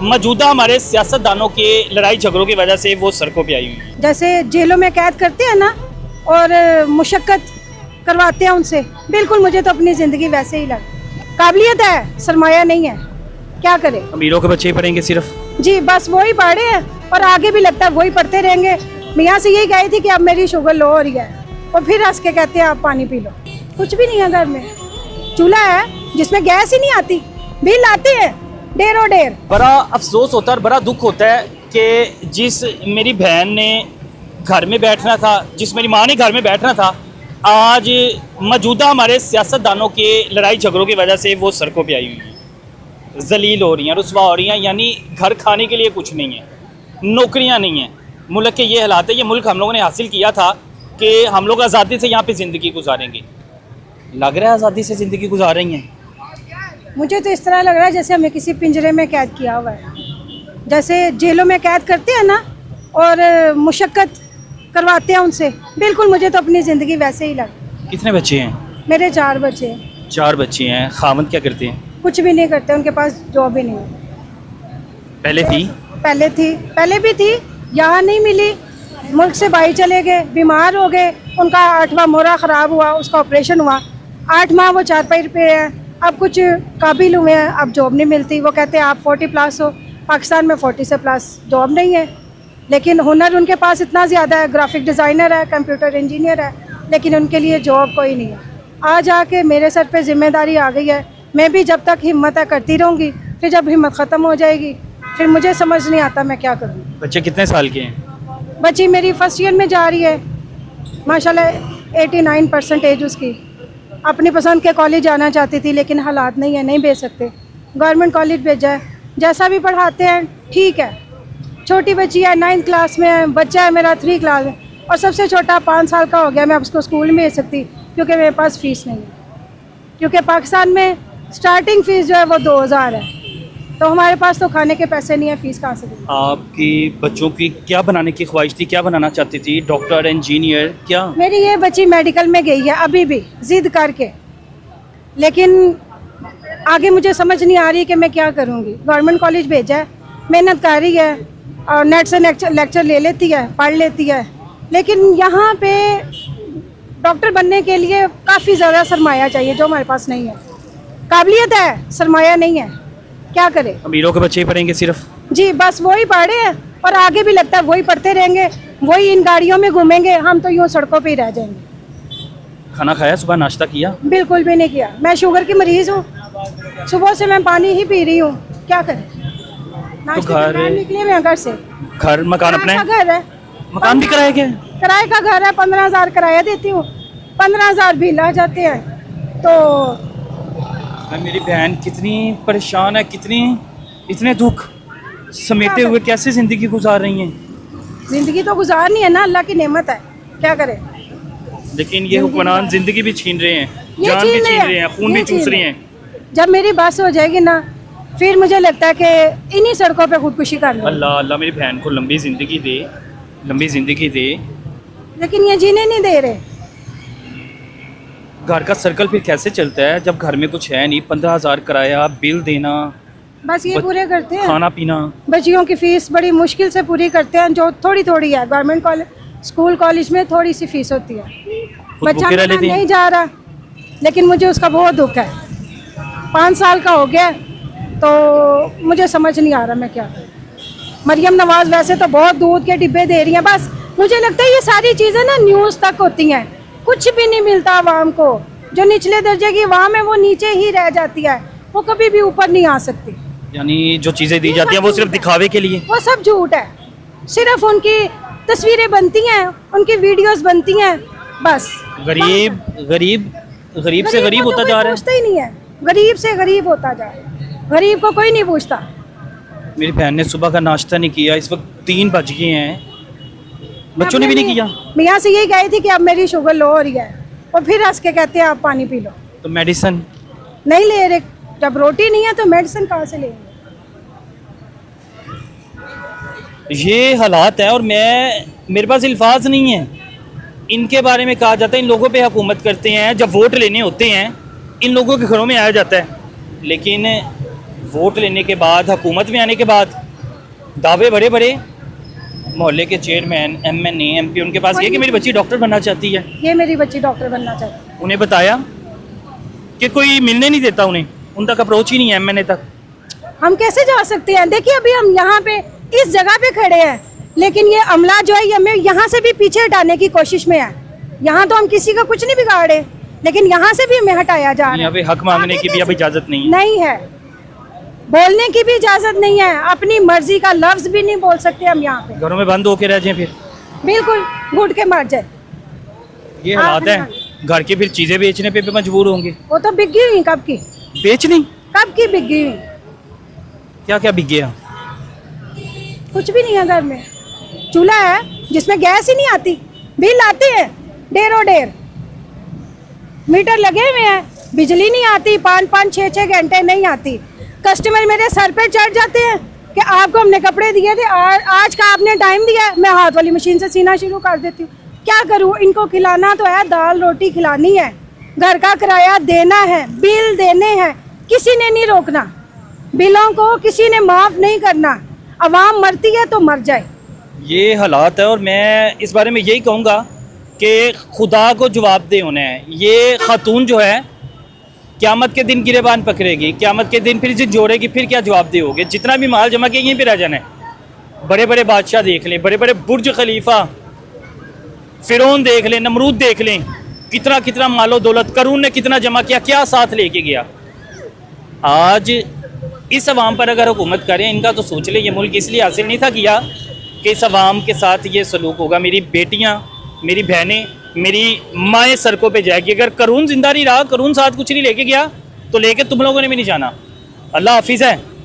मौजूदा हमारे सियासतदानों के लड़ाई झगड़ों की वजह से वो सड़कों पे आई हुई हैं। जैसे जेलों में कैद करते हैं ना और मुशक्कत करवाते हैं उनसे, बिल्कुल मुझे तो अपनी ज़िंदगी वैसे ही लग। काबिलियत है, सरमाया नहीं है, क्या करें। अमीरों के बच्चे ही पढ़ेंगे सिर्फ? जी बस वही पढ़े हैं और आगे भी लगता है वही पढ़ते रहेंगे। मियाँ से यही कही थी कि अब मेरी शुगर लो हो रही है और फिर हंस के कहते हैं आप पानी पी लो। कुछ भी नहीं है घर में, चूल्हा है जिसमें गैस ही नहीं आती, बिल आते हैं ढेरों ढेर। बड़ा अफसोस होता है और बड़ा दुख होता है कि जिस मेरी बहन ने घर में बैठना था, जिस मेरी माँ ने घर में बैठना था, आज मौजूदा हमारे सियासतदानों के लड़ाई झगड़ों की वजह से वो सड़कों पे आई हुई हैं, जलील हो रही हैं, रुस्वा हो रही हैं। यानी घर खाने के लिए कुछ नहीं है, नौकरियां नहीं हैं। मुल्क के ये हालात है। ये मुल्क हम लोगों ने हासिल किया था कि हम लोग आज़ादी से यहाँ पे ज़िंदगी गुजारेंगे। लग रहा है आज़ादी से ज़िंदगी गुजार रही हैं। मुझे तो इस तरह लग रहा है जैसे हमें किसी पिंजरे में कैद किया हुआ है। जैसे जेलों में कैद करते हैं ना और मुशक्कत करवाते हैं उनसे, बिल्कुल मुझे तो अपनी ज़िंदगी वैसे ही लग। कितने बच्चे हैं? मेरे 4 बच्चे हैं। 4 बच्चे हैं। खामद क्या करते हैं? कुछ भी नहीं करते, उनके पास जॉब ही नहीं है। पहले थी? पहले थी, पहले भी थी, यहाँ नहीं मिली, मुल्क से बाहर चले गए, बीमार हो गए, उनका 8वां मोरा ख़राब हुआ, उसका ऑपरेशन हुआ, 8 माह वो चारपाई पे है। अब कुछ काबिल हुए हैं, अब जॉब नहीं मिलती। वो कहते हैं आप 40+ हो, पाकिस्तान में 40 से प्लस जॉब नहीं है, लेकिन हुनर उनके पास इतना ज़्यादा है, ग्राफिक डिज़ाइनर है, कंप्यूटर इंजीनियर है, लेकिन उनके लिए जॉब कोई नहीं है। आज आके मेरे सर पे जिम्मेदारी आ गई है, मैं भी जब तक हिम्मत है करती रहूँगी, फिर जब हिम्मत ख़त्म हो जाएगी फिर मुझे समझ नहीं आता मैं क्या करूँ। बच्चे कितने साल के हैं? बच्ची मेरी फर्स्ट ईयर में जा रही है, माशाल्लाह 89% एज उसकी। अपनी पसंद के कॉलेज जाना चाहती थी लेकिन हालात नहीं है, नहीं भेज सकते, गवर्नमेंट कॉलेज भेजा है। जैसा भी पढ़ाते हैं ठीक है। छोटी बच्ची है 9th क्लास में है, बच्चा है मेरा 3 क्लास में, और सबसे छोटा 5 साल का हो गया। मैं अब उसको स्कूल में भेज सकती क्योंकि मेरे पास फ़ीस नहीं है, क्योंकि पाकिस्तान में स्टार्टिंग फ़ीस जो है वो 2000 है, तो हमारे पास तो खाने के पैसे नहीं है, फ़ीस कहाँ से देंगे। आपकी बच्चों की क्या बनाने की ख्वाहिश थी? क्या बनाना चाहती थी? डॉक्टर, इंजीनियर, क्या? मेरी ये बच्ची मेडिकल में गई है अभी भी ज़िद करके, लेकिन आगे मुझे समझ नहीं आ रही कि मैं क्या करूँगी। गवर्नमेंट कॉलेज भेजा है, मेहनत कर रही है और नेट से लेक्चर ले लेती है, पढ़ लेती है, लेकिन यहाँ पे डॉक्टर बनने के लिए काफ़ी ज़्यादा सरमाया चाहिए जो हमारे पास नहीं है। काबिलियत है, सरमाया नहीं है, क्या करें। अमीरों के बच्चे ही पढ़ेंगे सिर्फ? जी बस वही पढ़े हैं और आगे भी लगता है वही पढ़ते रहेंगे, वही इन गाड़ियों में घूमेंगे, हम तो यूँ सड़कों पे ही रह जाएंगे। खाना खाया? सुबह नाश्ता किया? बिल्कुल भी नहीं किया। मैं शुगर की मरीज़ हूँ, सुबह से मैं पानी ही पी रही हूँ, क्या करें। नाश्ते के घर टाइम निकले हुए हैं घर से। घर मकान अपना किराए है? का घर है, मकान भी किराए के? किराए का घर है, 15,000 किराया देती हूँ, 15,000 बिल आ जाते हैं। तो मेरी बहन कितनी परेशान है, इतने दुख समेटे हुए कैसे ज़िंदगी गुजार रही हैं। ज़िंदगी तो गुजारनी है ना, अल्लाह की नेमत है, क्या करें। लेकिन ये हुक्मरान ज़िंदगी भी छीन रहे हैं, ये जान भी छीन छीन रहे हैं, खून भी ये चूस छीन रहे रहे हैं। जब मेरी बस हो जाएगी ना फिर मुझे लगता है कि इन्हीं सड़कों पे खुदकुशी कर लूँ। अल्लाह अल्लाह मेरी बहन को लंबी ज़िंदगी दे। लेकिन ये जीने नहीं दे रहे। घर का सर्कल फिर कैसे चलता है जब घर में कुछ है नहीं? 15,000 किराया, बिल देना, बस ये पूरे करते हैं, खाना पीना। बच्चियों की फ़ीस बड़ी मुश्किल से पूरी करते हैं, जो थोड़ी थोड़ी है। गवर्नमेंट कॉलेज, स्कूल, कॉलेज में थोड़ी सी फ़ीस होती है। बच्चा भूखे रह मेरा लेते हैं। नहीं जा रहा, लेकिन मुझे उसका बहुत दुख है। 5 साल का हो गया, तो मुझे समझ नहीं आ रहा मैं क्या करूं। मरियम नवाज़ वैसे तो बहुत दूध के डिब्बे दे रही हैं, बस मुझे लगता है ये सारी चीज़ें ना न्यूज़ तक होती हैं, कुछ भी नहीं मिलता आवाम को। जो निचले दर्जे की आवाम है वो नीचे ही रह जाती है, वो कभी भी ऊपर नहीं आ सकती। यानी जो चीज़ें दी जाती हैं वो सिर्फ दिखावे के लिए? वो सब झूठ है, सिर्फ उनकी तस्वीरें बनती हैं, उनकी वीडियोस बनती हैं, बस। गरीब से गरीब होता जा रहा है। पूछता ही नहीं है, गरीब से गरीब होता जा रहा है, गरीब को कोई नहीं पूछता। मेरी बहन ने सुबह का नाश्ता नहीं किया, इस वक्त 3 बज गए हैं, बच्चों ने भी नहीं किया। मियाँ से यही कही थी कि अब मेरी शुगर लो हो रही है और फिर हंस के कहते हैं आप पानी पी लो। तो मेडिसिन नहीं ले रहे, जब रोटी नहीं है तो मेडिसिन कहाँ से लेंगे। ये हालात है और मेरे पास अल्फाज नहीं है। इनके बारे में कहा जाता है इन लोगों पे हुकूमत करते हैं, जब वोट लेने होते हैं इन लोगों के घरों में आया जाता है, लेकिन वोट लेने के बाद, हुकूमत में आने के बाद दावे बड़े बड़े, मोहल्ले के चेयरमैन, MNA, MP उनके पास गए कि मेरी बच्ची डॉक्टर बनना चाहती है। ये मेरी बच्ची डॉक्टर बनना चाहती है। उन्हें बताया कि कोई मिलने नहीं देता उन्हें, उन तक अप्रोच ही नहीं है MNA तक। हम कैसे जा सकते हैं? देखिए अभी हम यहाँ पे इस जगह पे खड़े हैं, लेकिन ये अमला जो है ये हमें यहाँ से भी पीछे हटाने की कोशिश में है। यहाँ तो हम किसी का कुछ नहीं बिगाड़े, लेकिन यहाँ से भी हमें हटाया जा रहा है। यहाँ पे हक मांगने की भी अब इजाज़त नहीं है। नहीं है, बोलने की भी इजाजत नहीं है, अपनी मर्जी का लफ्ज भी नहीं बोल सकते हम यहाँ पे। घरों में बंद होके रह जाए फिर, बिल्कुल घुट के मर जाए। ये हालात है। घर की फिर चीज़ें बेचने पे भी मजबूर होंगे। वो तो बिक गई हुई कब की, बेचनी कब की बिक गई हुई। क्या क्या बिक गया? कुछ भी नहीं है घर में। चूल्हा है जिसमें गैस ही नहीं आती, बिल आती है ढेरों ढेर, मीटर लगे हुए हैं, बिजली नहीं आती, 5-5 6-6 घंटे नहीं आती। कस्टमर मेरे सर पे चढ़ जाते हैं कि आपको हमने कपड़े दिए थे, आज का आपने टाइम दिया है, मैं हाथ वाली मशीन से सीना शुरू कर देती हूँ। क्या करूँ? इनको खिलाना तो है, दाल रोटी खिलानी है, घर का किराया देना है, बिल देने हैं, किसी ने नहीं रोकना, बिलों को किसी ने माफ़ नहीं करना। अवाम मरती है तो मर जाए। ये हालात है और मैं इस बारे में यही कहूँगा कि खुदा को जवाबदेह होना है। ये खातून जो है क़यामत के दिन गिरेबान पकड़ेगी, क़यामत के दिन फिर इसे जोड़ेगी, फिर क्या जवाबदेह होगे? जितना भी माल जमा किया यहीं पे रह जाना है। बड़े बड़े बादशाह देख लें, बड़े बड़े बुर्ज खलीफा, फ़िरौन देख लें, नमरूद देख लें, कितना कितना मालो दौलत करून ने कितना जमा किया, क्या साथ लेके गया। आज इस अवाम पर अगर हुकूमत करें, इनका तो सोच ले, ये मुल्क इसलिए हासिल नहीं था किया कि इस अवाम के साथ ये सलूक होगा। मेरी बेटियाँ, मेरी बहनें, मेरी माएँ सड़कों पे जाएगी। अगर करून जिंदा नहीं रहा, करून साथ कुछ नहीं लेके गया, तो लेके तुम लोगों ने भी नहीं जाना। अल्लाह हाफिज़ है।